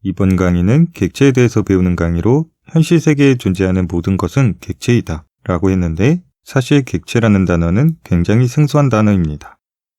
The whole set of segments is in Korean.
이번 강의는 객체에 대해서 배우는 강의로 현실 세계에 존재하는 모든 것은 객체이다 라고 했는데 사실 객체라는 단어는 굉장히 생소한 단어입니다.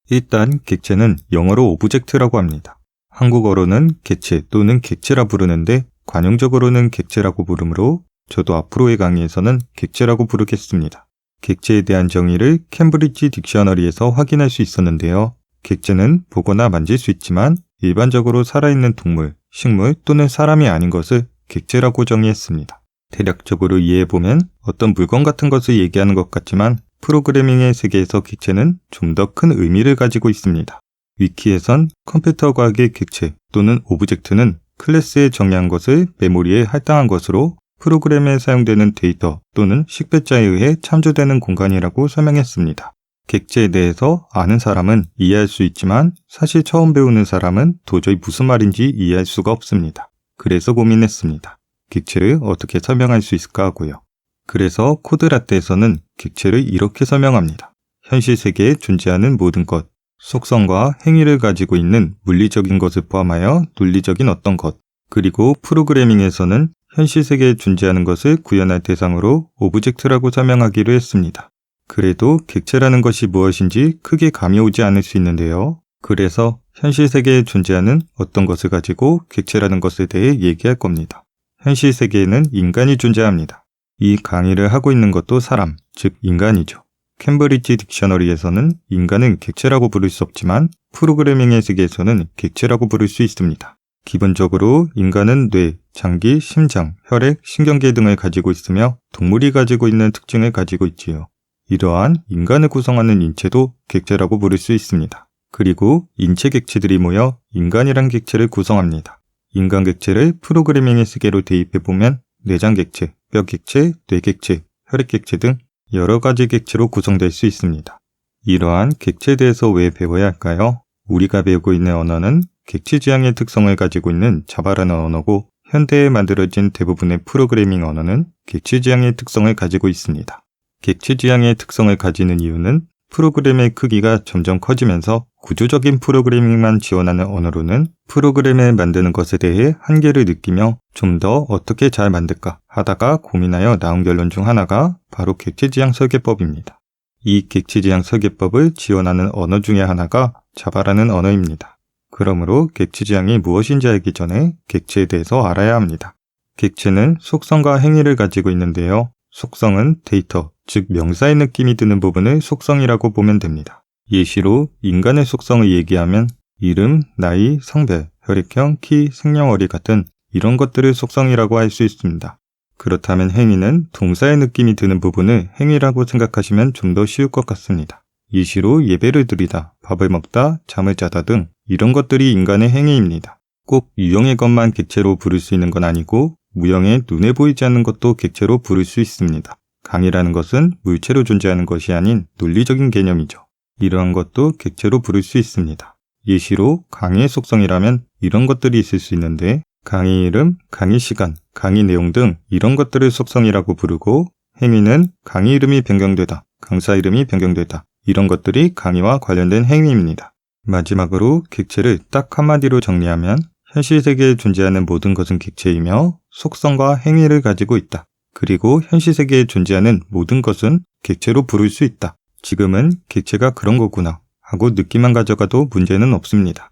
일단 객체는 영어로 오브젝트라고 합니다. 한국어로는 객체 또는 객체라 부르는데 관용적으로는 객체라고 부르므로 저도 앞으로의 강의에서는 객체라고 부르겠습니다. 객체에 대한 정의를 캠브리지 딕셔너리에서 확인할 수 있었는데요. 객체는 보거나 만질 수 있지만 일반적으로 살아있는 동물, 식물 또는 사람이 아닌 것을 객체라고 정의했습니다. 대략적으로 이해해보면 어떤 물건 같은 것을 얘기하는 것 같지만 프로그래밍의 세계에서 객체는 좀 더 큰 의미를 가지고 있습니다. 위키에선 컴퓨터 과학의 객체 또는 오브젝트는 클래스에 정의한 것을 메모리에 할당한 것으로 프로그램에 사용되는 데이터 또는 식별자에 의해 참조되는 공간이라고 설명했습니다. 객체에 대해서 아는 사람은 이해할 수 있지만 사실 처음 배우는 사람은 도저히 무슨 말인지 이해할 수가 없습니다. 그래서 고민했습니다. 객체를 어떻게 설명할 수 있을까 하고요. 그래서 코드라떼에서는 객체를 이렇게 설명합니다. 현실 세계에 존재하는 모든 것, 속성과 행위를 가지고 있는 물리적인 것을 포함하여 논리적인 어떤 것, 그리고 프로그래밍에서는 현실 세계에 존재하는 것을 구현할 대상으로 오브젝트라고 설명하기로 했습니다. 그래도 객체라는 것이 무엇인지 크게 감이 오지 않을 수 있는데요. 그래서 현실 세계에 존재하는 어떤 것을 가지고 객체라는 것에 대해 얘기할 겁니다. 현실 세계에는 인간이 존재합니다. 이 강의를 하고 있는 것도 사람, 즉 인간이죠. 캠브리지 딕셔너리에서는 인간은 객체라고 부를 수 없지만 프로그래밍의 세계에서는 객체라고 부를 수 있습니다. 기본적으로 인간은 뇌, 장기, 심장, 혈액, 신경계 등을 가지고 있으며 동물이 가지고 있는 특징을 가지고 있지요. 이러한 인간을 구성하는 인체도 객체라고 부를 수 있습니다. 그리고 인체 객체들이 모여 인간이란 객체를 구성합니다. 인간 객체를 프로그래밍의 세계로 대입해보면 내장 객체, 뼈 객체, 뇌 객체, 혈액 객체 등 여러 가지 객체로 구성될 수 있습니다. 이러한 객체에 대해서 왜 배워야 할까요? 우리가 배우고 있는 언어는 객체 지향의 특성을 가지고 있는 자바라는 언어고 현대에 만들어진 대부분의 프로그래밍 언어는 객체 지향의 특성을 가지고 있습니다. 객체 지향의 특성을 가지는 이유는 프로그램의 크기가 점점 커지면서 구조적인 프로그래밍만 지원하는 언어로는 프로그램을 만드는 것에 대해 한계를 느끼며 좀 더 어떻게 잘 만들까 하다가 고민하여 나온 결론 중 하나가 바로 객체 지향 설계법입니다. 이 객체 지향 설계법을 지원하는 언어 중에 하나가 자바라는 언어입니다. 그러므로 객체 지향이 무엇인지 알기 전에 객체에 대해서 알아야 합니다. 객체는 속성과 행위를 가지고 있는데요. 속성은 데이터, 즉 명사의 느낌이 드는 부분을 속성이라고 보면 됩니다. 예시로 인간의 속성을 얘기하면 이름, 나이, 성별, 혈액형, 키, 생년월일 같은 이런 것들을 속성이라고 할 수 있습니다. 그렇다면 행위는 동사의 느낌이 드는 부분을 행위라고 생각하시면 좀 더 쉬울 것 같습니다. 예시로 예배를 드리다, 밥을 먹다, 잠을 자다 등 이런 것들이 인간의 행위입니다. 꼭 유형의 것만 객체로 부를 수 있는 건 아니고 무형의 눈에 보이지 않는 것도 객체로 부를 수 있습니다. 강이라는 것은 물체로 존재하는 것이 아닌 논리적인 개념이죠. 이러한 것도 객체로 부를 수 있습니다. 예시로 강의의 속성이라면 이런 것들이 있을 수 있는데 강의 이름, 강의 시간, 강의 내용 등 이런 것들을 속성이라고 부르고 행위는 강의 이름이 변경되다, 강사 이름이 변경되다 이런 것들이 강의와 관련된 행위입니다. 마지막으로 객체를 딱 한마디로 정리하면 현실 세계에 존재하는 모든 것은 객체이며 속성과 행위를 가지고 있다. 그리고 현실 세계에 존재하는 모든 것은 객체로 부를 수 있다. 지금은 객체가 그런 거구나 하고 느낌만 가져가도 문제는 없습니다.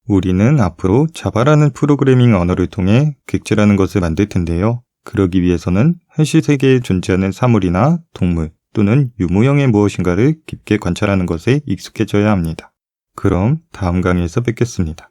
우리는 앞으로 자바라는 프로그래밍 언어를 통해 객체라는 것을 만들 텐데요. 그러기 위해서는 현실 세계에 존재하는 사물이나 동물 또는 유무형의 무엇인가를 깊게 관찰하는 것에 익숙해져야 합니다. 그럼 다음 강의에서 뵙겠습니다.